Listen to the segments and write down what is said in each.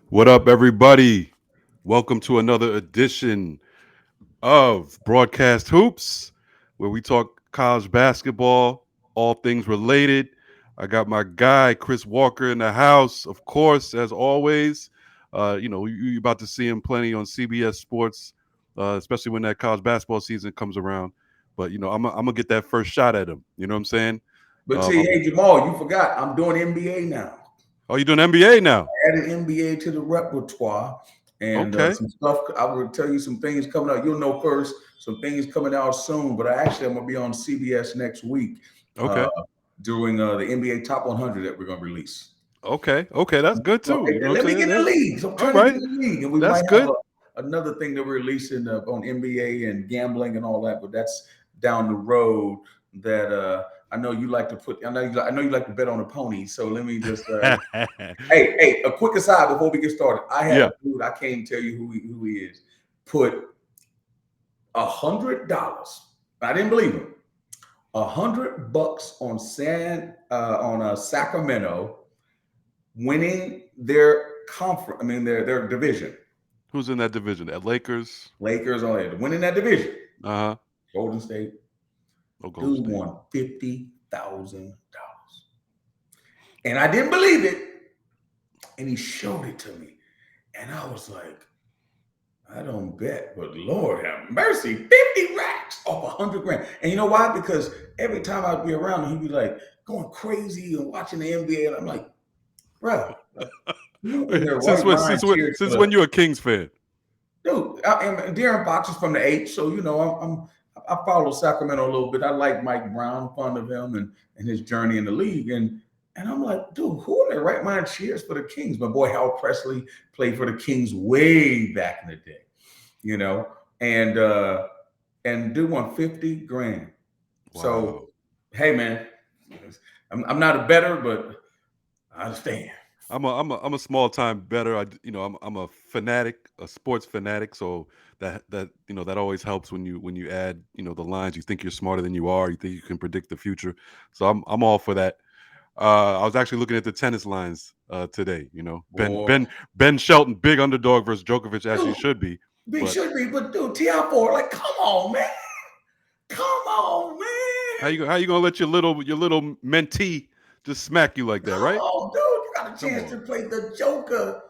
What up, everybody? Welcome to another edition of Broadcast Hoops, where we talk college basketball, all things related. I got my guy, Chris Walker, in the house, of course, as always. You're about to see him plenty on CBS Sports, especially when that college basketball season comes around. But, I'm going to get that first shot at him. You know what I'm saying? But see, Um, hey Jamal, you forgot I'm doing NBA now. oh, you're doing NBA now? Added NBA to the repertoire, and Okay. some stuff. I will tell you some things coming out. You'll know first. Some things coming out soon. But I'm gonna be on CBS next week uh, Okay. doing the NBA Top 100 that we're gonna release. Okay. Okay. That's good, too. You Okay, know what let I'm me saying? get the Yeah. leagues. I'm All trying to get right. the league, and we That's might have good. another thing that we're releasing on NBA and gambling and all that. But that's down the road. That I know you like to put. I know you like to bet on a pony. So let me just. Hey, a quick aside before we get started. I had Yeah. a dude. I can't tell you who he is. Put $100. I didn't believe him. $100 on Sacramento winning their conference. I mean their division. Who's in that division? At Lakers. Lakers on it winning that division. Uh huh. Golden State. Oh, Golden Dude State. won $50,000, and I didn't believe it. And he showed it to me, and I was like, I don't bet, but Lord have mercy, 50 racks off 100 grand. And you know why? Because every time I'd be around him, he'd be like going crazy and watching the NBA. And I'm like, bro, you in their since right when? mind Since when? cheers for Since the when you a Kings fan? dude. And Darren Fox is from the H, so I follow Sacramento a little bit. I like Mike Brown, fond of him and his journey in the league. And I'm like, dude, who in their right mind cheers for the Kings? My boy Hal Presley played for the Kings way back in the day, you know, and dude won 50 grand. So, Wow. hey man, I'm not a bettor, but I understand. I'm a small time better. I'm a fanatic, a sports fanatic. So that always helps when you add the lines. You think you're smarter than you are. You think you can predict the future. So I'm all for that. I was actually looking at the tennis lines today. Ben Boy, Ben Ben Shelton, big underdog versus Djokovic, as he dude, should be. we But should be, but dude, TR4, like, come on, man. Come on, man. how you gonna let your little mentee just smack you like that, Come right? on, dude. You got a Come chance to on, play the Joker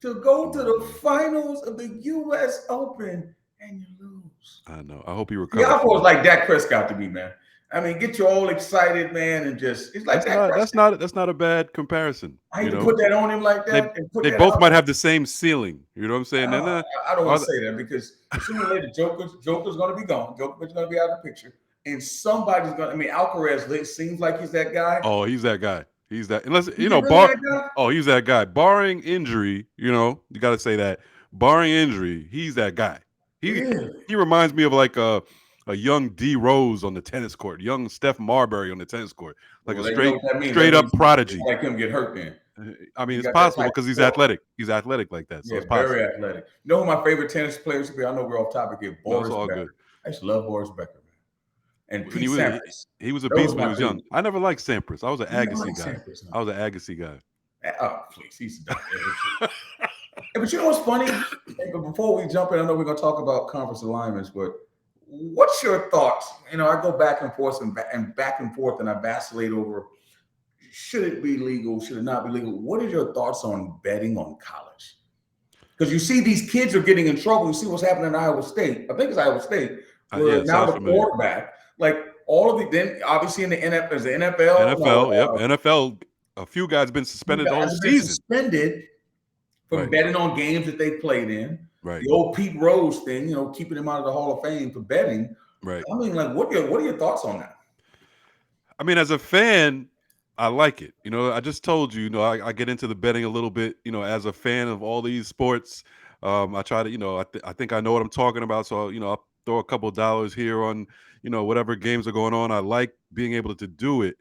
to go come to on, the man. finals of the US Open and you lose. I know. I hope he recovers TR4 from is that. like Dak Prescott to me, man. I mean, get you all excited, man, and just it's like That's Dak not that's Prescott. not that's not a bad comparison. I hate to put that on him like They that and put they that both out might there. have the same ceiling. You know what I'm saying? And I don't want are to the, say that because sooner or later, Joker's going to be gone. Joker's going to be out of the picture, and somebody's going. I mean, Alcaraz seems like he's that guy. oh, he's that guy. He's that unless Is he really that guy? he's that guy. Barring injury, you got to say that. Barring injury, he's that guy. He Really? he reminds me of like a young D Rose on the tennis court, young Steph Marbury on the tennis court, like a Well, you know straight what that means. That straight up means he prodigy. like him get hurt. Then I mean, he it's got that possible type because of he's force. athletic. He's athletic like that, so Yeah, it's very possible. athletic. You know who my favorite tennis players to be? I know we're off topic here. No, it's Boris all good. Becker. I used to love Boris Becker, man, and When he Pete was he, Sampras. he was a Those beast are when he my was two. young. I never liked Sampras. I was an You never Agassi like guy. Sampras, no? I was an Agassi guy. Oh, please, he's done. But you know what's funny? Hey, but before we jump in, I know we're going to talk about conference alignments, but what's your thoughts? I go back and forth and I vacillate over should it be legal, should it not be legal? What are your thoughts on betting on college? Because you see these kids are getting in trouble. You see what's happening in Iowa State. I think it's Iowa State, Yeah, where it now sounds the familiar. quarterback, like all of it, then obviously in the NFL, there's the NFL, NFL, yep, NFL. A few guys been you suspended the guys whole have been season. suspended from Right, betting on games that they played in. right, The old Pete Rose thing, keeping him out of the Hall of Fame for betting. right. I mean, like, what are your thoughts on that? I mean, as a fan, I like it. I just told you. I get into the betting a little bit. As a fan of all these sports, I try to. I think I know what I'm talking about. So I'll throw a couple dollars here on whatever games are going on. I like being able to do it.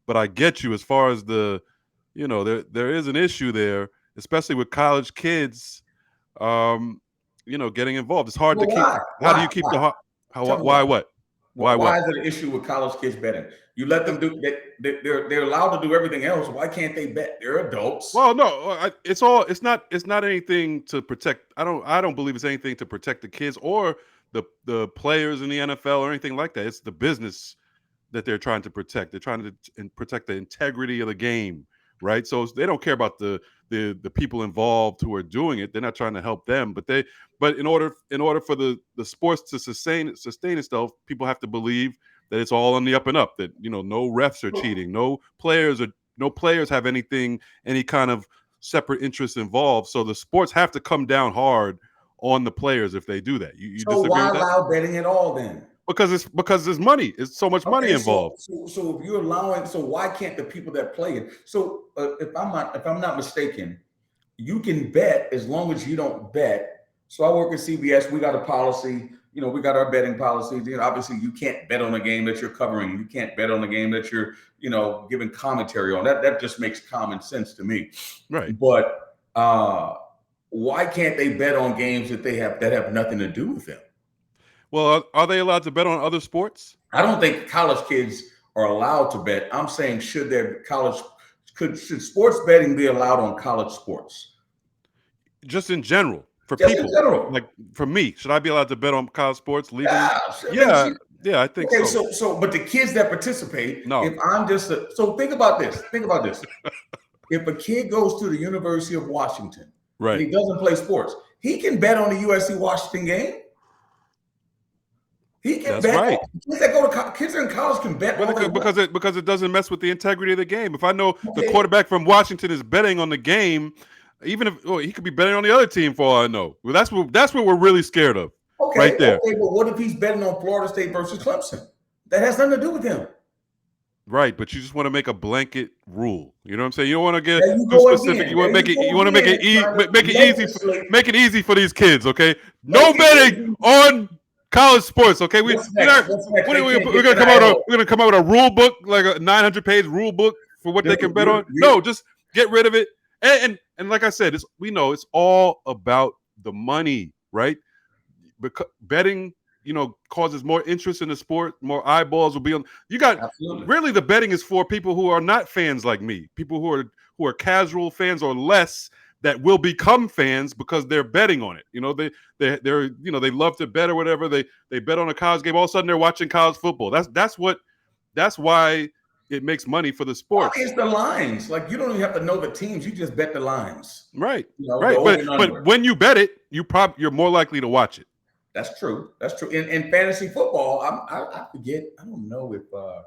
But I get you as far as there is an issue there, especially with college kids, um, getting involved. It's hard to Well, keep. why? How do Why? you keep Why? the heart? Tell me Why why. what? Why Why what? is it an issue with college kids betting? You let them do. They're allowed to do everything else. Why can't they bet? They're adults. Well, no, it's all. It's not anything to protect. I don't believe it's anything to protect the kids or the players in the NFL or anything like that. It's the business that they're trying to protect. They're trying to protect the integrity of the game, right? So they don't care about the people involved who are doing it. They're not trying to help them, but in order for the sports to sustain itself, people have to believe that it's all on the up and up. That no refs are cheating, no players have any kind of separate interest involved. So the sports have to come down hard on the players if they do that. You So disagree why with that? allow betting at all then? Because there's money. It's so much money Okay, so involved. so so if you're allowing, so why can't the people that play it? So if I'm not mistaken, you can bet as long as you don't bet. So I work at CBS. We got a policy. We got our betting policy. Obviously, you can't bet on a game that you're covering. You can't bet on a game that you're giving commentary on. That just makes common sense to me. Right. But why can't they bet on games that have nothing to do with them? Well, are they allowed to bet on other sports? I don't think college kids are allowed to bet. I'm saying should sports betting be allowed on college sports? Just in general, for Just in people general. like for me, should I be allowed to bet on college sports legally? Yeah, I mean, Yeah, yeah, I think okay, so. but the kids that participate, if No, I'm just so think about this. Think about this. If a kid goes to the University of Washington and right. he doesn't play sports, he can bet on the USC Washington game. He can That's bet. right. Kids that go to kids in college can bet all they want. Because it doesn't mess with the integrity of the game. If I know the Okay, quarterback from Washington is betting on the game, even if he could be betting on the other team for all I know. Well, that's what we're really scared of, okay, right there. but what if he's betting on Florida State versus Clemson? That has nothing to do with him. Right, but you just want to make a blanket rule. You know what I'm saying? You don't want to get There you too go specific. again. You want There to make you it. You go want to make again, it easy. trying to Make it easy. legislate. Make it easy for these kids. Okay, no Make it betting easy. on college sports. Okay, What's we're next? not. What's next? They can't We're get gonna come out. NIL. We're gonna come out with a rule book, like a 900-page rule book for what they Dude, can bet on. No, just get rid of it. And like I said, we know it's all about the money, right? Because betting, causes more interest in the sport, more eyeballs will be on. You got absolutely. really the betting is for people who are not fans like me, people who are casual fans or less that will become fans because they're betting on it. They love to bet or whatever. They bet on a college game. All of a sudden they're watching college football. That's why it makes money for the Why sports. is the lines? Like you don't even have to know the teams. You just bet the lines. Right. The Right. over But and but under. when you bet it, you're more likely to watch it. That's true. That's true. In fantasy football, I forget. I don't know if I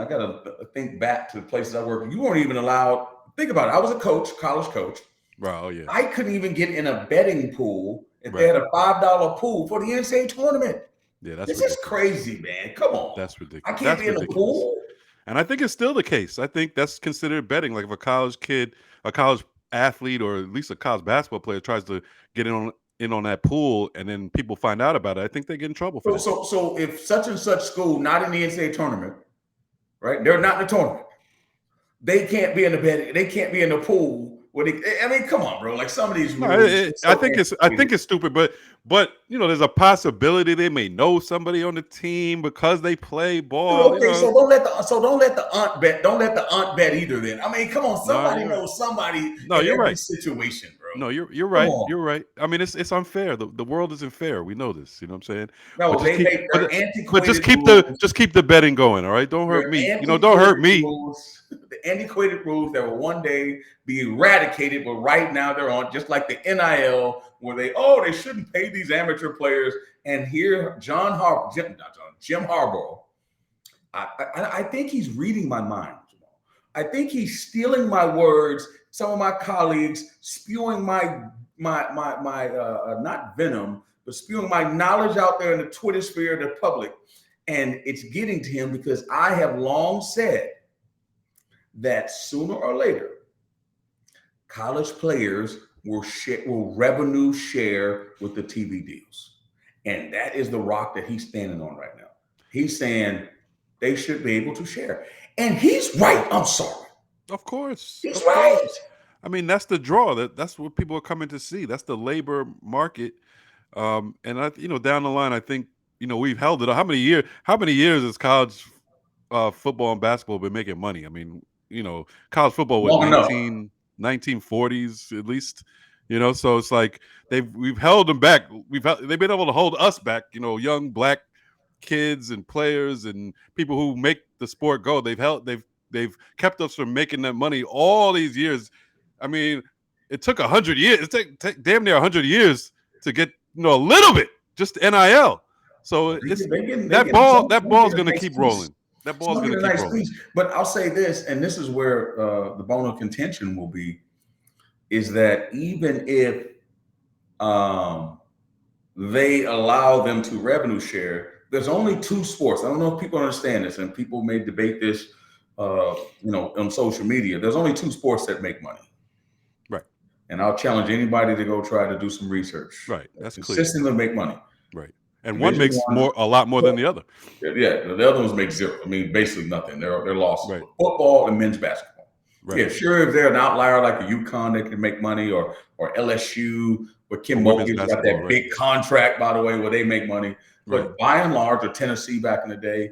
got to think back to the places I worked. You weren't even allowed. Think about it. I was a coach, college coach. Right. Oh yeah. I couldn't even get in a betting pool if they Right. had a $5 pool for the NCAA tournament. Yeah, that's This is ridiculous. crazy, man. Come on. That's I ridiculous. can't That's be in the ridiculous. pool. And I think it's still the case. I think that's considered betting. Like if a college kid, a college athlete, or at least a college basketball player tries to get in on that pool, and then people find out about it, I think they get in trouble for So, that. so, so if such and such school not in the NCAA tournament, right? They're not in the tournament. They can't be in the bed. They can't be in the pool. I mean, come on, bro. Like some of these No, rules, it's I so think it's stupid, but there's a possibility they may know somebody on the team because they play dude, ball. okay, so don't let the aunt bet. Don't let the aunt bet either. Then I mean, come on, No, somebody you're right. knows somebody No, in you're every right. situation, bro. No, you're Come right. on. You're right. I mean, it's unfair. The world isn't fair. We know this. You know what I'm saying? But No, just they keep make their but just antiquated keep rules. the betting going. All right. Don't hurt Their me. Don't hurt antiquated me. rules. The antiquated rules that will one day be eradicated, but right now they're on just like the NIL, where they shouldn't pay these amateur players. And here, Jim Harbaugh, I think he's reading my mind. I think he's stealing my words. Some of my colleagues spewing my not venom, but spewing my knowledge out there in the Twitter sphere, the public, and it's getting to him because I have long said that sooner or later, college players will revenue share with the TV deals, and that is the rock that he's standing on right now. He's saying they should be able to share, and he's right. I'm sorry, Of course. he's Of course. right. I mean, that's the draw. That's what people are coming to see. That's the labor market. And down the line, I think we've held it. How many years has college football and basketball been making money. I mean, college football with Long enough. 1940s at least. So it's like we've held them back. They've been able to hold us back. Young black kids and players and people who make the sport go. They've kept us from making that money all these years. I mean, it took 100 years. It took damn near 100 years to get a little bit, just NIL. So it's that ball's going to keep rolling. That ball's going to keep rolling. But I'll say this, and this is where the bone of contention will be, is that even if they allow them to revenue share, there's only two sports. I don't know if people understand this, and people may debate this, on social media. There's only two sports that make money. Right. And I'll challenge anybody to go try to do some research. Right. That's clear. Consistently make money. Right. And one makes a lot more than the other. Yeah, the other ones make zero. I mean, basically nothing. They're losses. Right. Football and men's basketball. Right. Yeah, sure. If they're an outlier like a UConn, they can make money, or LSU, where Kim Mulkey's got that big contract, by the way, where they make money. But by and large, or Tennessee back in the day,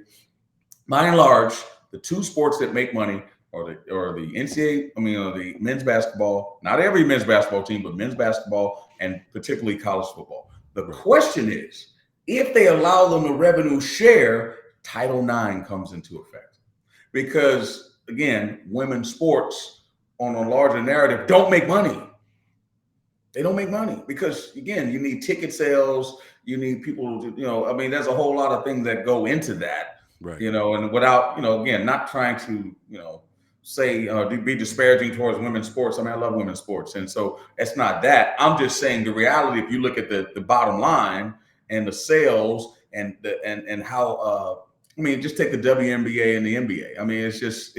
by and large, the two sports that make money are the NCAA. The men's basketball. Not every men's basketball team, but men's basketball, and particularly college football. The question is, if they allow them to revenue share, Title IX comes into effect. Because, again, women's sports on a larger narrative don't make money. They don't make money because, again, you need ticket sales. You need people to, there's a whole lot of things that go into that, right. And without, again, not trying to, say, be disparaging towards women's sports. I mean, I love women's sports. And so it's not that. I'm just saying the reality, if you look at the bottom line, and the sales and how just take the WNBA and the NBA. I mean, it's just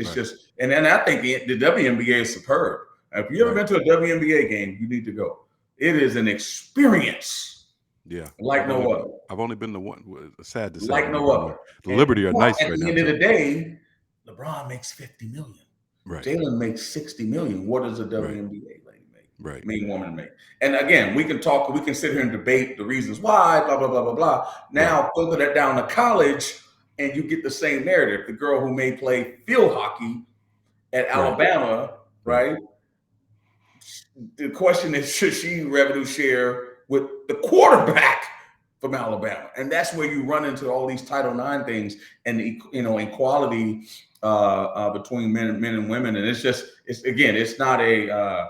and I think the WNBA is superb. If you've ever been to a WNBA game, you need to go. It is an experience. Yeah, like no other. I've only been to one. Sad to say, like no other. The Liberty are nice right now. At the end of the day, LeBron makes $50 million. Right. Jalen makes $60 million. What does a WNBA lady make? Right. Main woman make? And again, we can sit here and debate the reasons why, blah, blah, blah, blah, blah. Now filter that down to college and you get the same narrative. The girl who may play field hockey at Alabama, right? The question is, should she revenue share with the quarterback from Alabama? And that's where you run into all these Title IX things and, equality between men and women. And it's not a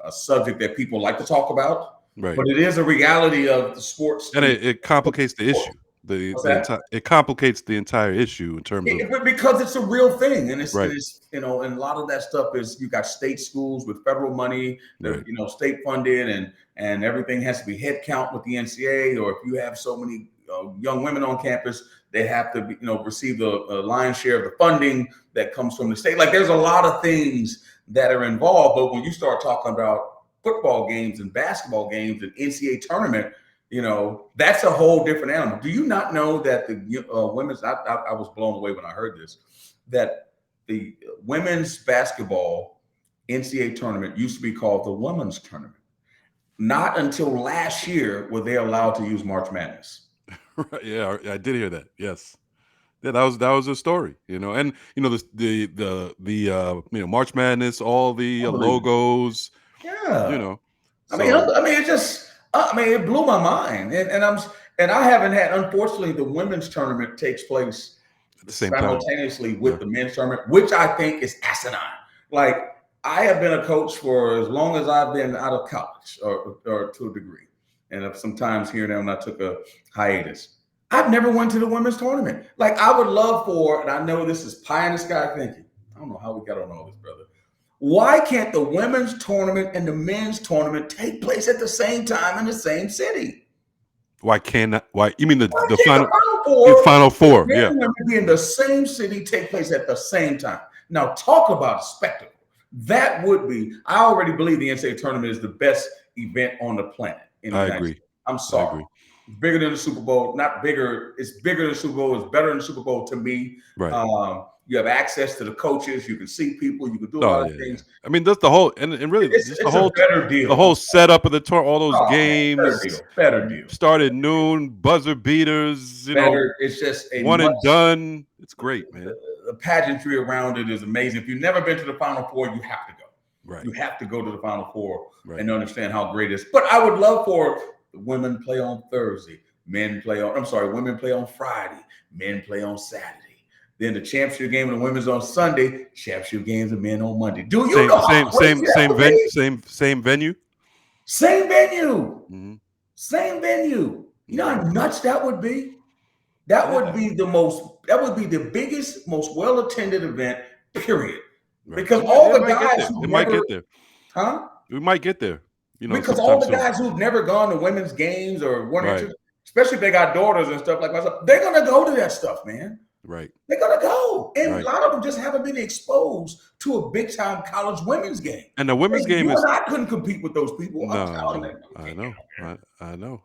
subject that people like to talk about, right? But it is a reality of the sports, and it complicates the issue. It complicates the entire issue in terms of because it's a real thing, and it's and a lot of that stuff is you got state schools with federal money, state funded, and everything has to be head count with the NCAA, or if you have so many young women on campus, they have to receive the lion's share of the funding that comes from the state. Like there's a lot of things that are involved, but when you start talking about football games and basketball games and NCAA tournament, that's a whole different animal. Do you not know that the women's? I was blown away when I heard this. That the women's basketball NCAA tournament used to be called the women's tournament. Not until last year were they allowed to use March Madness. Right, yeah, I did hear that. Yes. Yeah, that was a story, and the March Madness, all the logos, yeah, it blew my mind, and I haven't had, unfortunately, the women's tournament takes place at the same simultaneously with the men's tournament, which I think is asinine. Like I have been a coach for as long as I've been out of college, or to a degree, and sometimes here and there when I took a hiatus. I've never went to the women's tournament. Like I would love for, and I know this is pie in the sky thinking. I don't know how we got on all this, brother. Why can't the women's tournament and the men's tournament take place at the same time in the same city? Why you mean the final four? Yeah, be in the same city, take place at the same time. Now talk about a spectacle. That would be. I already believe the NCAA tournament is the best event on the planet. I agree. I'm sorry. I agree. bigger than the Super Bowl. Not bigger. It's bigger than the Super Bowl. It's better than the Super Bowl to me. Right. You have access to the coaches. You can see people. You can do a Oh lot of yeah, yeah. things. I mean, that's the whole and really just It's a better the deal. whole setup of the tour, all those Oh man, better games deal. Better deal. start at noon, buzzer beaters, Better. It's just a one much. and done. It's great, man. The pageantry around it is amazing. If you've never been to the Final Four, you have to go. Right. You have to go to the Final Four Right. and understand how great it is. But I would love for the women play on Thursday, women play on Friday, men play on Saturday. Then the championship game of the women's on Sunday, championship games of men on Monday. Do you know how crazy that would be? Same venue. Same venue. Mhm. Same venue. You know how nuts that would be? That would be the biggest, most well-attended event, period. Right. Because all the might guys get who it might never, get there. huh? We might get there. Because all sometime the soon. guys who've never gone to women's games or one or Right. two, especially if they got daughters and stuff like myself, they're gonna go to that stuff, man. Right. They're gonna go. And Right. a lot of them just haven't been exposed to a big time college women's game. And the women's game you is and I couldn't compete with those people. I'm no, telling no. you. I know. I know.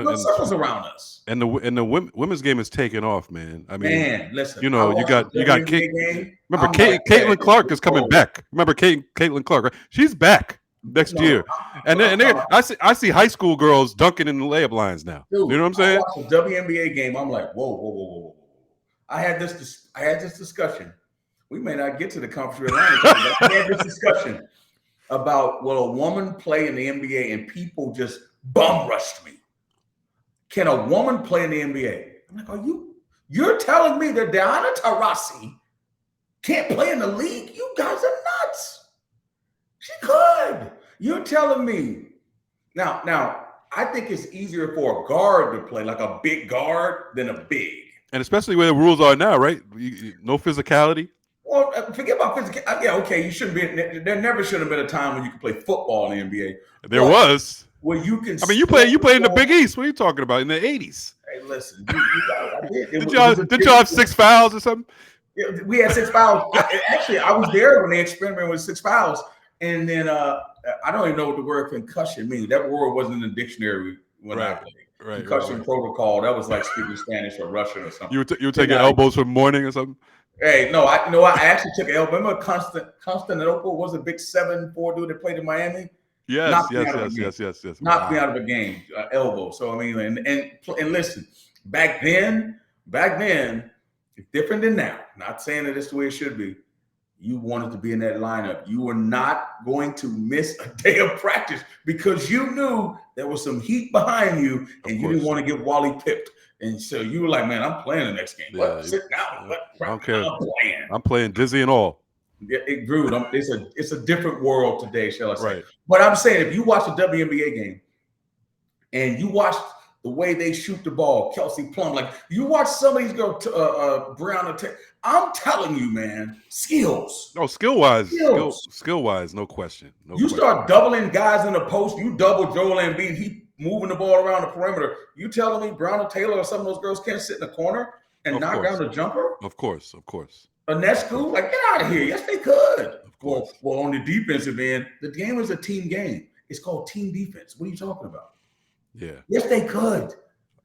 No circles around us. And the women's game is taking off, man. I mean, Man, listen. you I got watched the Kate. WNBA game. Remember, I'm like, Caitlin man, Clark is coming back. Remember Caitlin Clark, right? She's back next No, year. And then I see high school girls dunking in the layup lines now. Dude, You know what I'm saying? I watched the WNBA game. I'm like, whoa. I had this discussion. We may not get to the conference realignment, but I had this discussion about will a woman play in the NBA, and people just bum rushed me. Can a woman play in the NBA? I'm like, you're telling me that Diana Taurasi can't play in the league? You guys are nuts. She could. You're telling me. Now, I think it's easier for a guard to play, like a big guard, than a big. And especially where the rules are now, right? No physicality. Well, forget about physical. Yeah, okay. You shouldn't be. There never should have been a time when you could play football in the NBA. There was. Where you can. I mean, you played in the Big East. What are you talking about? In the 80s. Hey, listen. I did. Did y'all have 6 fouls or something? We had 6 fouls. Actually, I was there when they experimented with 6 fouls. And then I don't even know what the word concussion means. That word wasn't in the dictionary when I played. Right, concussion protocol. That was like speaking Spanish or Russian or something. You were taking elbows from morning or something? Hey, no, I actually took an elbow. Remember Constantinople was a big 7'4" dude that played in Miami? Yes. Knocked me out of a game, elbow. So I mean, and listen, back then, it's different than now. Not saying that it's the way it should be. You wanted to be in that lineup. You were not going to miss a day of practice because you knew there was some heat behind you, and you didn't want to get Wally pipped. And so you were like, "Man, I'm playing the next game. Yeah, sit down. I don't care. I'm playing. I'm playing dizzy and all." It grew. It's a different world today, shall I say? Right. But I'm saying, if you watch a WNBA game and you watch the way they shoot the ball, Kelsey Plum, like you watch some of these girls, Breonna Taylor, I'm telling you, man, skills. No, skill wise, no question. Start doubling guys in the post. You double Joel Embiid. He moving the ball around the perimeter. You telling me Breonna Taylor or some of those girls can't sit in the corner and knock down the jumper? Of course. Anescu, like, get out of here. Yes, they could. Well, on the defensive end, the game is a team game. It's called team defense. What are you talking about? Yeah. Yes, they could.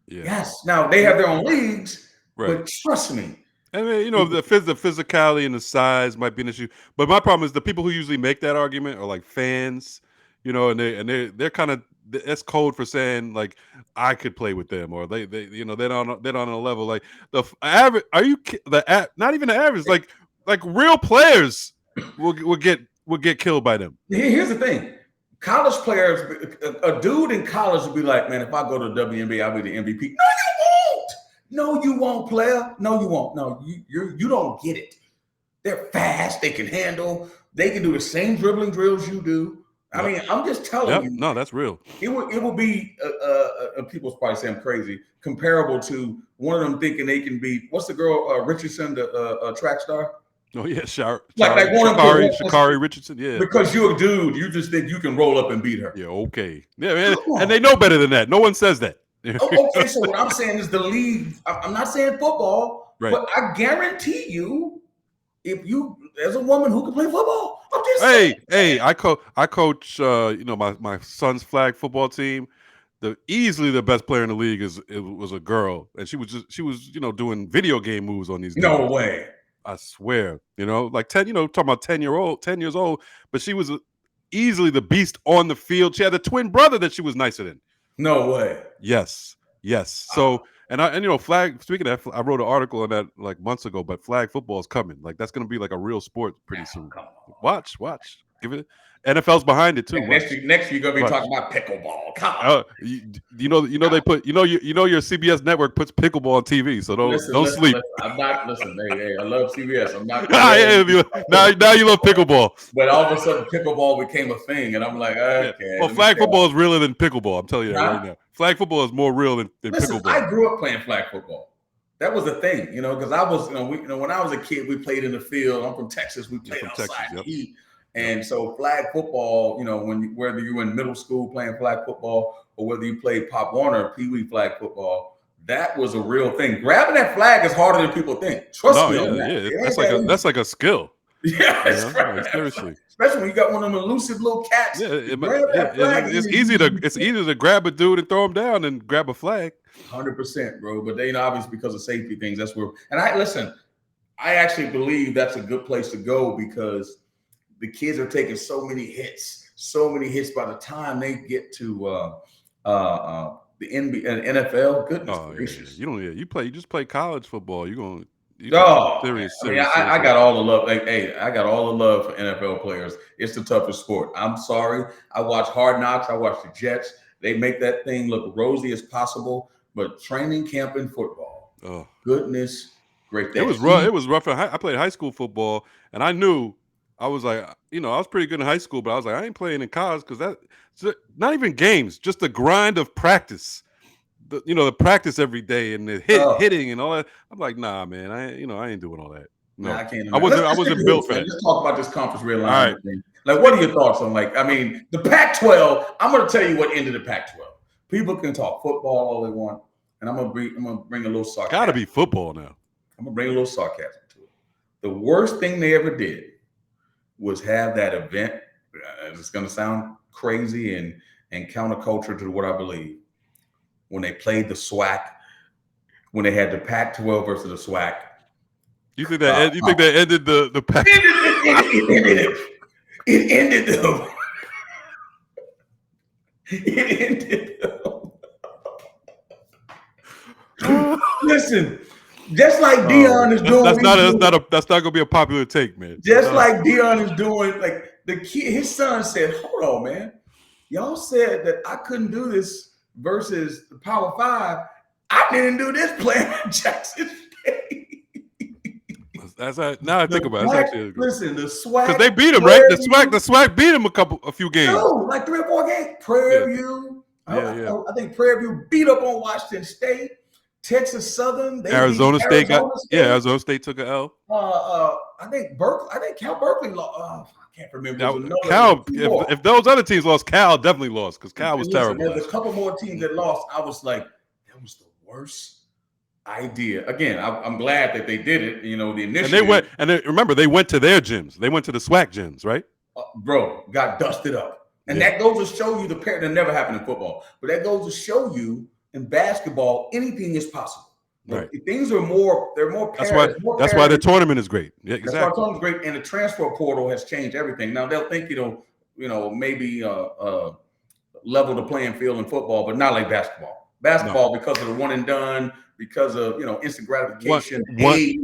Yeah. Yes. Now, they have their own leagues, right. But trust me. I mean, the physicality and the size might be an issue. But my problem is the people who usually make that argument are like fans, and they're kind of, that's code for saying like I could play with them, or they're on a level like the average. Not even the average, like real players will get killed by them. Here's the thing: college players, a dude in college would be like, man, if I go to the WNBA, I'll be the MVP. No, you won't, player. No, you won't. No, you don't get it. They're fast. They can handle. They can do the same dribbling drills you do. I mean, I'm just telling you. No, that's real. It will be, people's probably say I'm crazy, comparable to one of them thinking they can beat, what's the girl, Richardson, the track star? Oh, yeah, Sha'Carri Richardson, yeah. Because you're a dude, you just think you can roll up and beat her. Yeah, okay. Yeah, man. And they know better than that. No one says that. Okay, so what I'm saying is the league, I'm not saying football, right. But I guarantee you, there's a woman who can play football. Hey, I coach my son's flag football team. easily the best player in the league was a girl, and she was doing video game moves on these No dudes. way. I swear, like 10, talking about 10 years old, but she was easily the beast on the field. She had a twin brother that she was nicer than. No way. Yes, yes. So, flag. Speaking of that, I wrote an article on that like months ago. But flag football is coming. Like that's going to be like a real sport pretty Oh, soon. come on. Watch. Give it. NFL's behind it too. Next Watch. next you're gonna be Watch. talking about pickleball. Come on. They put your CBS network puts pickleball on TV. So don't sleep. Listen. I'm not listen. Hey, I love CBS. I'm not. Now you love pickleball. But all of a sudden, pickleball became a thing, and I'm like, okay. Yeah. Well, flag football is realer than pickleball. I'm telling you that right now. Flag football is more real than Listen, pickleball. I grew up playing flag football. That was a thing, because I was, when I was a kid, we played in the field. I'm from Texas. We played outside in the heat. And so flag football, whether you were in middle school playing flag football or whether you played Pop Warner, Pee Wee flag football, that was a real thing. Grabbing that flag is harder than people think. Trust me on that. Yeah. That's like a skill. Yeah, like, seriously. Especially when you got one of them elusive little cats. Yeah, it's easy to grab a dude and throw him down and grab a flag. 100%, bro. But they obviously because of safety things, that's where. And I actually believe that's a good place to go because the kids are taking so many hits by the time they get to the NBA and NFL. Goodness gracious! Yeah. You just play college football. You're going. Serious. I got all the love. I got all the love for NFL players. It's the toughest sport. I'm sorry. I watch Hard Knocks. I watch the Jets. They make that thing look rosy as possible. But training camp in football, goodness, great. It was rough. It was rough. I played high school football, and I knew I was like, I was pretty good in high school, but I was like, I ain't playing in college because that's not even games, just the grind of practice. The practice every day and the hitting and all that. I'm like, nah, man, I ain't doing all that. No, I can't. I wasn't built for that. Let's talk about this conference realignment thing. Like, what are your thoughts on the Pac-12? I'm going to tell you what ended the Pac-12. People can talk football all they want, and I'm gonna bring a little sarcasm. Got to be football now. I'm gonna bring a little sarcasm to it. The worst thing they ever did was have that event. It's gonna sound crazy and counterculture to what I believe. When they played the SWAC, when they had the Pac-12 versus the SWAC. You think that ended the Pac? It ended them. It ended. Listen, just like Deion is doing. That's not gonna be a popular take, man. Just like Deion is doing, like the kid, his son said, "Hold on, man. Y'all said that I couldn't do this versus the Power 5. I didn't do this playing at Jackson State." Now I think about it. Listen, the SWAC because they beat him, right? The SWAC beat him a few games. No, like 3 or 4 games. Prairie View. I think Prairie View beat up on Washington State. Texas Southern. Arizona State Arizona State took an L. I think Cal Berkeley lost. I can't remember. Cal. If those other teams lost, Cal definitely lost because Cal was terrible. There's a couple more teams that lost. I was like, that was the worst idea. Again, I'm glad that they did it. The initiative. And remember, they went to their gyms. They went to the SWAC gyms, right? Bro, got dusted up. And that goes to show you that never happened in football. But that goes to show you in basketball, anything is possible. Right. Things are more. They're more. That's why the tournament is great. Yeah, exactly. That's why the tournament's great, and the transfer portal has changed everything. Now they'll think maybe level the playing field in football, but not like basketball. Because of the one and done, because of instant gratification,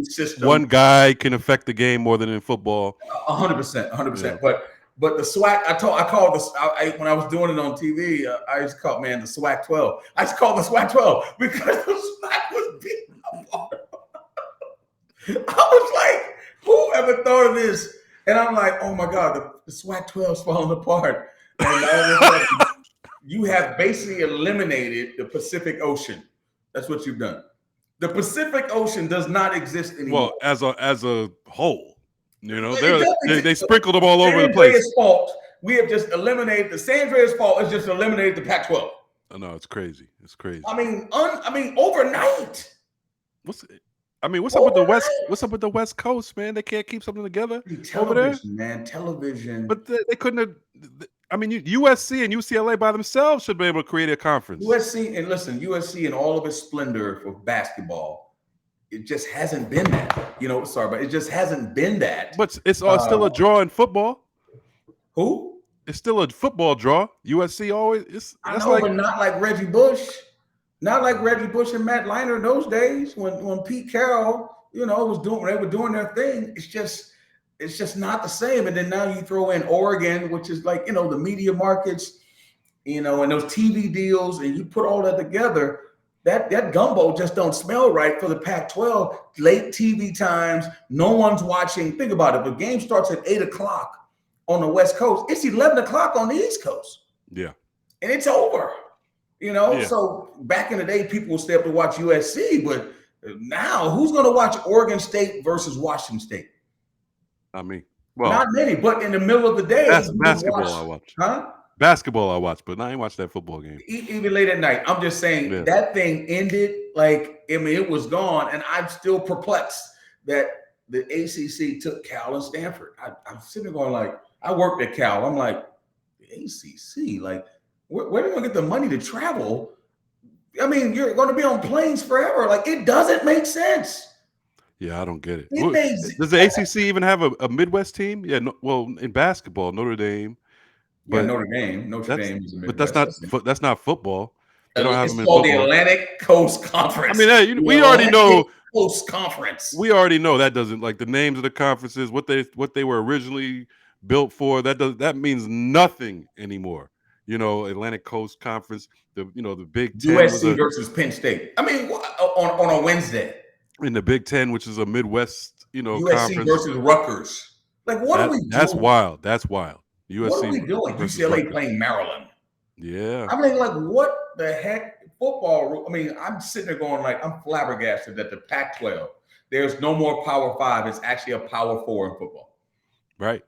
system. One guy can affect the game more than in football. 100%. But the SWAC, I called this when I was doing it on TV. I used to call the SWAC 12. I used to call the SWAC 12 because the SWAC was beating up. I was like, who ever thought of this? And I'm like, oh my God, the SWAC 12 is falling apart. And all of a sudden, you have basically eliminated the Pacific Ocean. That's what you've done. The Pacific Ocean does not exist anymore. Well, as a whole. They sprinkled them all over the place. We have just eliminated the San Andreas fault. Has just eliminated the Pac-12. I know, it's crazy. It's crazy. I mean, overnight. What's up with the West? What's up with the West Coast, man? They can't keep something together over there, man. Television. But they couldn't have. I mean, USC and UCLA by themselves should be able to create a conference. USC, and listen, USC in all of its splendor for basketball, it just hasn't been that. Sorry, but it just hasn't been that. But it's Uh, still a draw in football. who? It's still a football draw. USC always. I That's know, like but not like Reggie Bush. Not like Reggie Bush and Matt Leinart in those days when Pete Carroll, was doing they were doing their thing. It's just not the same. And then now you throw in Oregon, which is like, the media markets, and those TV deals, and you put all that together, that gumbo just don't smell right for the Pac-12. Late TV times, no one's watching. Think about it. The game starts at 8 o'clock on the West Coast. It's 11 o'clock on the East Coast. yeah. And it's over. Yeah. So back in the day, people would stay up to watch USC, but now who's going to watch Oregon State versus Washington State? I mean, Not many, but in the middle of the day, basketball I watch. Huh? Basketball I watch, but I ain't watched that football game. Even late at night. I'm just saying that thing ended. It was gone, and I'm still perplexed that the ACC took Cal and Stanford. I'm sitting there going like, I worked at Cal. I'm like, the ACC, like, where are you going to get the money to travel? I mean, you're going to be on planes forever. Like, it doesn't make sense. Yeah, I don't get it. Does the ACC even have a Midwest team? Yeah, in basketball, Notre Dame. But Notre Dame is a Midwest. But that's not football. They don't have it's them in called football. The Atlantic Coast Conference. I mean, we already know. Coast Conference. We already know that doesn't, like, the names of the conferences, what they were originally built for. That means nothing anymore. Atlantic Coast Conference. The Big Ten. USC versus Penn State. I mean, on a Wednesday. In the Big Ten, which is a Midwest, USC conference. versus Rutgers. Like, what are we doing? That's wild. That's wild. USC. What are we doing? UCLA Rutgers. playing Maryland. Yeah. I mean, like, what the heck? Football. I mean, I'm sitting there going like, I'm flabbergasted that the Pac-12, there's no more Power 5. It's actually a Power 4 in football. Right.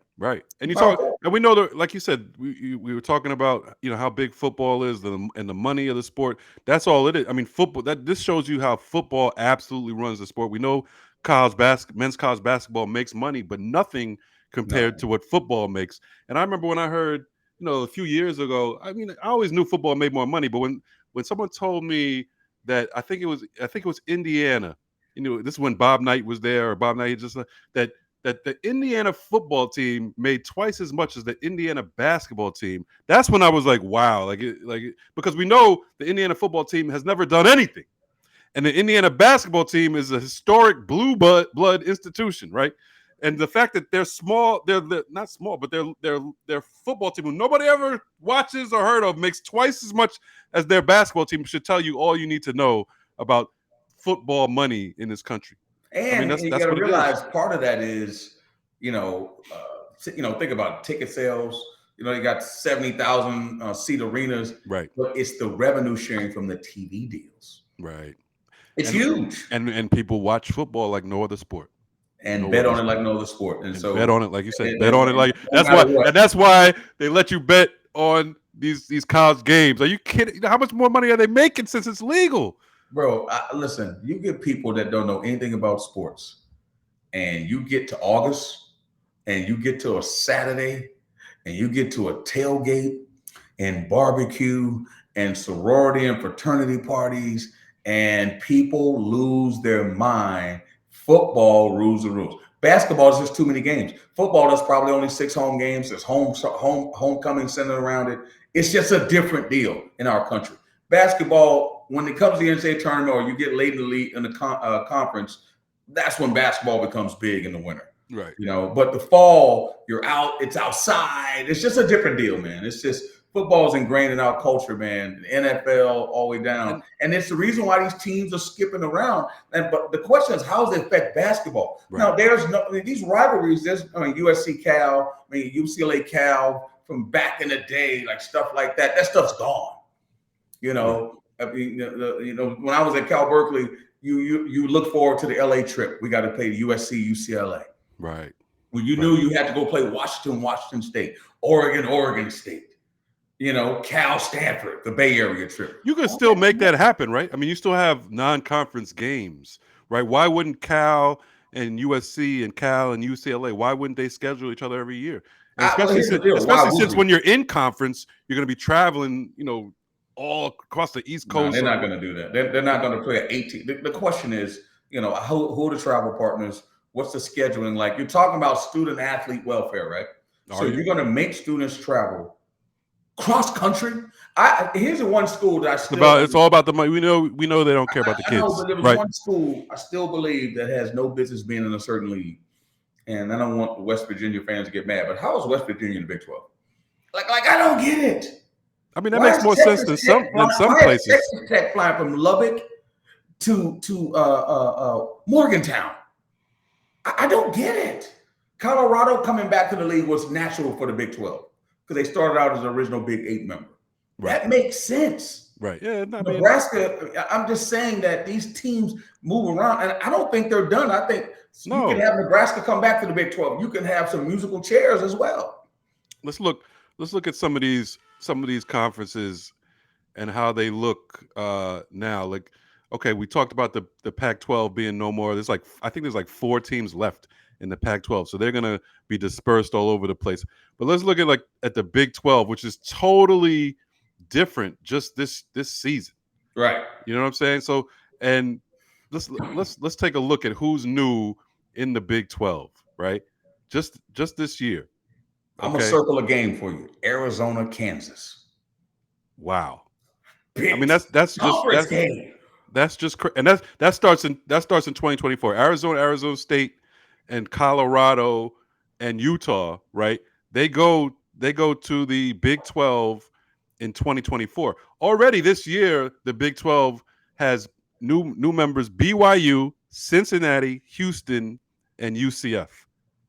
And and we know that, like you said, we were talking about how big football is and the money of the sport. That's all it is. I mean, football. This shows you how football absolutely runs the sport. We know men's college basketball makes money, but nothing compared to what football makes. And I remember when I heard, a few years ago. I mean, I always knew football made more money, but when someone told me that, I think it was Indiana. This is when Bob Knight was there, or Bob Knight just that the Indiana football team made twice as much as the Indiana basketball team. That's when I was like, wow, because we know the Indiana football team has never done anything. And the Indiana basketball team is a historic blue blood institution, right? And the fact that they're small, they're not small, but their football team, who nobody ever watches or heard of, makes twice as much as their basketball team, should tell you all you need to know about football money in this country. And you got to realize part of that is, think about it, ticket sales. You got 70,000 seat arenas, right? But it's the revenue sharing from the TV deals, right? It's huge, and people watch football like no other sport, and bet on it like no other sport, and so bet on it like you said, bet on it like that's why they let you bet on these college games. Are you kidding? How much more money are they making since it's legal? Bro, listen, you get people that don't know anything about sports, and you get to August, and you get to a Saturday, and you get to a tailgate and barbecue and sorority and fraternity parties, and people lose their mind. Football rules the rules. Basketball is just too many games. Football, there's probably only 6 home games. There's homecoming centered around it. It's just a different deal in our country. Basketball, when it comes to the NCAA tournament, or you get late in the league in the conference, that's when basketball becomes big in the winter. Right. But the fall, you're out, it's outside. It's just a different deal, man. It's just football is ingrained in our culture, man. The NFL all the way down. And it's the reason why these teams are skipping around. But the question is, how does it affect basketball? Right. Now, there's these rivalries, USC Cal, UCLA Cal from back in the day, like stuff like that. That stuff's gone. When I was at Cal Berkeley, you look forward to the LA trip. We got to play USC, UCLA. Right. Well, you knew you had to go play Washington State, Oregon State. Cal, Stanford, the Bay Area trip. You can still make that happen, right? I mean, you still have non-conference games, right? Why wouldn't Cal and USC and Cal and UCLA, why wouldn't they schedule each other every year? And especially Here's the since, deal. Why especially would since we? when you're in conference, you're going to be traveling, all across the East No, Coast. they're not going to do that. They're not going to play an 18. The question is, who are the travel partners? What's the scheduling like? You're talking about student athlete welfare, right? So Are you? you're going to make students travel cross country. Here's the one school that I still It's all about the money. We know they don't care about the I know, kids, but there was right? one school I still believe that has no business being in a certain league. And I don't want the West Virginia fans to get mad, but how is West Virginia in the Big 12? Like I don't get it. I mean, that Why makes is more sense Texas than Tech some why is places. Texas Tech flying from Lubbock to Morgantown? I don't get it. Colorado coming back to the league was natural for the Big 12 because they started out as an original Big 8 member. Right. That makes sense. Right. Yeah. I mean, Nebraska, I'm just saying that these teams move around, and I don't think they're done. I think you can no. have Nebraska come back to the Big 12. You can have some musical chairs as well. Let's look at some of these conferences and how they look now. Like, okay, we talked about the Pac-12 being no more. I think there's like 4 teams left in the Pac-12, so they're gonna be dispersed all over the place. But let's look at the Big 12, which is totally different just this season. Right. You know what I'm saying? So, and let's take a look at who's new in the Big 12, right? Just this year. I'm gonna Okay. circle a game for you. Arizona, Kansas. Wow. I Big mean, that's just conference game. and that starts in 2024. Arizona State, and Colorado and Utah, right? They go to the Big 12 in 2024. Already this year, the Big 12 has new members: BYU, Cincinnati, Houston, and UCF.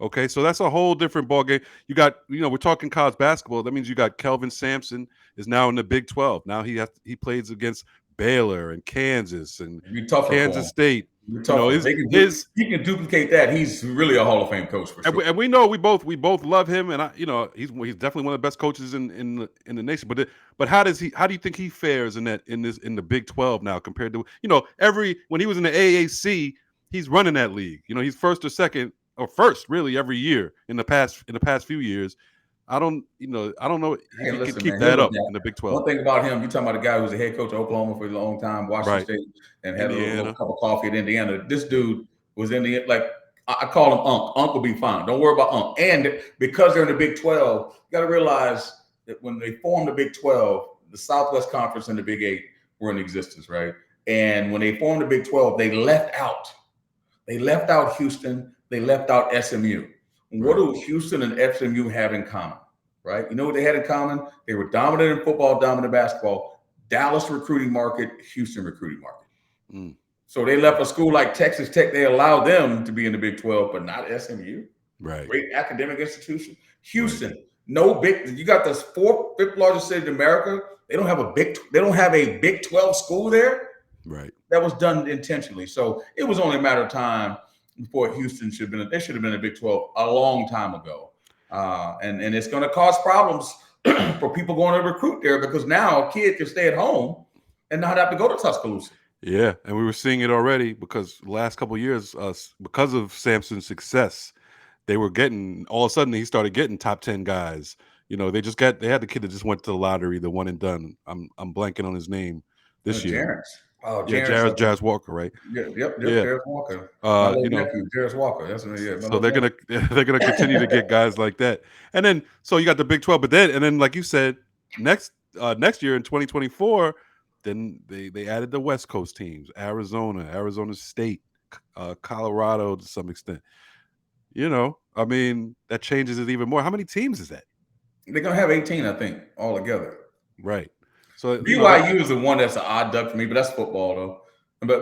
Okay, so that's a whole different ballgame. You got, we're talking college basketball. That means you got Kelvin Sampson is now in the Big 12. Now he plays against Baylor and Kansas and It'd be tougher for Kansas him. State. It'd be You know, tougher. his He can duplicate that. He's really a Hall of Fame coach for and sure. we know we both love him, and he's definitely one of the best coaches in the nation. But how do you think he fares in the Big 12 now compared to when he was in the AAC, he's running that league. He's first or second or first really every year in the past few years. I don't know if Hey, he can listen, keep man. that Here's up what in the Big one 12. thing about him, you talking about a guy who was the head coach of Oklahoma for a long time, Washington Right. State, and had a little Indiana. cup of coffee at Indiana. This dude was in the I call him Unc. Unc will be fine. Don't worry about Unc. And because they're in the Big 12, you got to realize that when they formed the Big 12, the Southwest Conference and the Big 8 were in existence, right? And when they formed the Big 12, they left out Houston, they left out SMU. What Right. do Houston and SMU have in common? Right? You know what they had in common? They were dominant in football, dominant in basketball. Dallas recruiting market, Houston recruiting market. Mm. So they left a school like Texas Tech. They allowed them to be in the Big 12, but not SMU. Right. Great academic institution. Houston, no big. You got the fifth largest city in America. They don't have a Big 12 school there. Right. That was done intentionally. So it was only a matter of time before Houston should have been in Big 12 a long time ago. And it's going to cause problems for people going to recruit there because now a kid can stay at home and not have to go to Tuscaloosa. Yeah, and we were seeing it already because the last couple of years, because of Samson's success, they were getting all of a sudden he started getting top 10 guys. They had the kid that just went to the lottery, the one and done. I'm blanking on his name this year. Jarrett. Oh, Yeah, Jarrett. Jarris Walker, right? Yep. Yeah. Jarris Walker. My little You know, nephew, Jarris Walker. That's my so little they're gonna they're gonna continue to get guys like that. And then so you got the Big 12, but then like you said, next year in 2024, then they added the West Coast teams, Arizona State, Colorado to some extent. I mean, that changes it even more. How many teams is that? They're gonna have 18, I think, all together. Right. So BYU is the one that's an odd duck for me, but that's football though.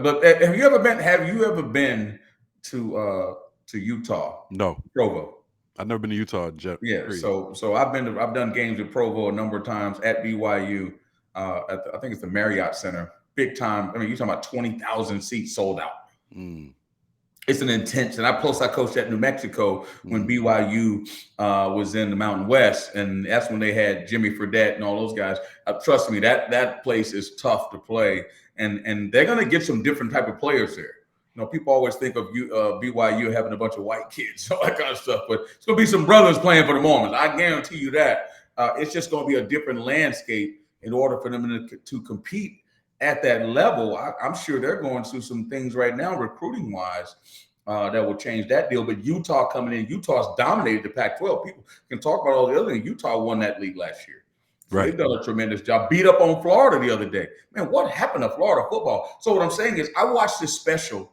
But have you ever been to Utah? No, Provo. I've never been to Utah. Yeah. So I've done games in Provo a number of times at BYU. I think it's the Marriott Center. Big time. I mean, you're talking about 20,000 seats sold out. Mm. It's an intense, and I coached at New Mexico when BYU was in the Mountain West, and that's when they had Jimmy Fredette and all those guys. Trust me, that place is tough to play, and they're going to get some different type of players there. People always think of BYU having a bunch of white kids, all that kind of stuff. But it's going to be some brothers playing for the Mormons. I guarantee you that. It's just going to be a different landscape in order for them to compete at that level. I'm sure they're going through some things right now, recruiting wise, that will change that deal. But Utah coming in, Utah's dominated the Pac-12. People can talk about all the other things. Utah won that league last year. So Right. they've done a tremendous job. Beat up on Florida the other day. Man, what happened to Florida football? So what I'm saying is I watched this special